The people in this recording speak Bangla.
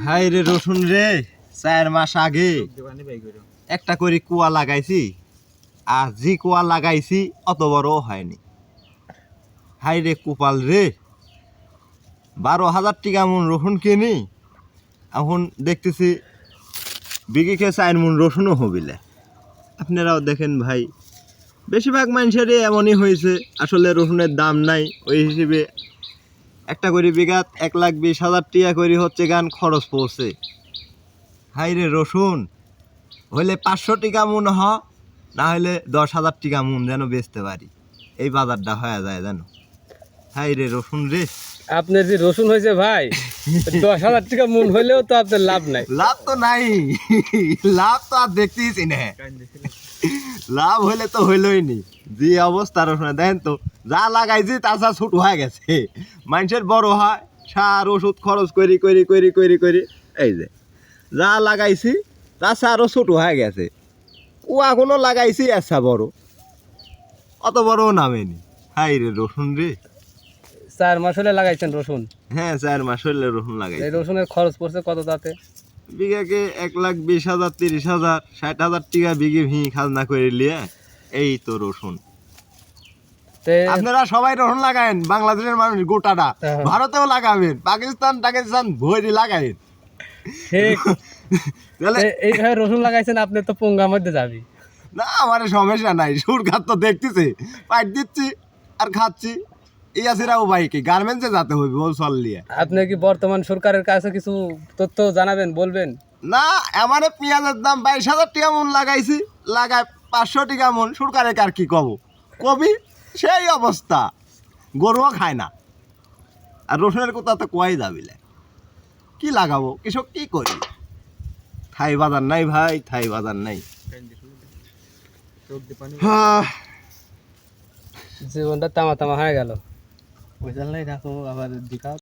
হাই রে রসুন রে, 4 মাস আগে একটা করে কুয়া লাগাইছি, আর যে কুয়া লাগাইছি অত বড় হয়নি। হাই রে কুপাল রে, 12,000 টাকা মন রসুন কিনি, এখন দেখতেছি বিঘিকে 4 মন রসুনও হবিলে। আপনারাও দেখেন ভাই, বেশিরভাগ মানুষেরই এমনই হয়েছে। আসলে রসুনের দাম নাই, ওই হিসেবে একটা করে বিঘাত 1,20,000 টাকা করে হচ্ছে গান খরচ পড়ছে। হাই রে রসুন হইলে 500 টাকা মন না হইলে 10,000 টাকা মন যেন বেচতে পারি, এই বাজারটা হয়ে যায় জানো। হাই রে রসুন রে, আপনার যে রসুন হয়েছে ভাই 10,000 টাকা মন হইলেও তো আপনার লাভ নাই। লাভ তো নাই, লাভ তো আর দেখতেইছি না। লাভ হইলে তো হইলই নি, যে অবস্থা রসুন দেখেন তো, যা লাগাইছি তাছাড়া ছুট হয়ে গেছে। মানুষের বড় হয়, সার ওষুধ খরচ করি করি করি করি করি, এই যে যা লাগাইছি তাছাড়া আরো ছোট হয়ে গেছে। ও এখনো লাগাইছি আচ্ছা বড়, অত বড়ও নামেনি। হাই রে রসুন রে, 4 মাস হলে লাগাইছেন রসুন। হ্যাঁ 4 মাস হইলে রসুন লাগাইছি। এই রসুনের খরচ পড়ছে কত তাতে? বিঘাকে 1,20,000 30,000 60,000 টাকা বিঘে ভি খাজনা করে লিয়ে এই তো রসুন। আপনারা সবাই রসুন লাগায়েন, বাংলাদেশের মানুষ গোটাটা, ভারতেও লাগাবেন, পাকিস্তান টাকিস্তান ভরি লাগায়েন। এইভাবে রসুন লাগাইছেন আপনি তো পঙ্গার মধ্যে যাবি না। আমার সমস্যা নাই, সরকার তো দেখতেছে, পাইট দিচ্ছি আর খাচ্ছি। এই আসিরাও বাইকে গার্মেন্টসে যেতে হবে বল চল লিয়ে। আপনি কি বর্তমান সরকারের কাছে কিছু তথ্য জানাবেন, বলবেন? না, আমারে পেঁয়াজের দাম 22,000 টাকা মন লাগাইছি, লাগায় 500 টাকা মন। সরকারে কার কি কব কবি, সেই অবস্থা, গরুও খায় না। আর রসুনের কথা তো কোয়াই যাবিলে, কি লাগাবো, কৃষক কি করি। থাই বাজার নাই ভাই, থাই বাজার নাই। জীবনটা তামা তামা হয়ে গেল। ওই জন্যই দেখো আবার দিকা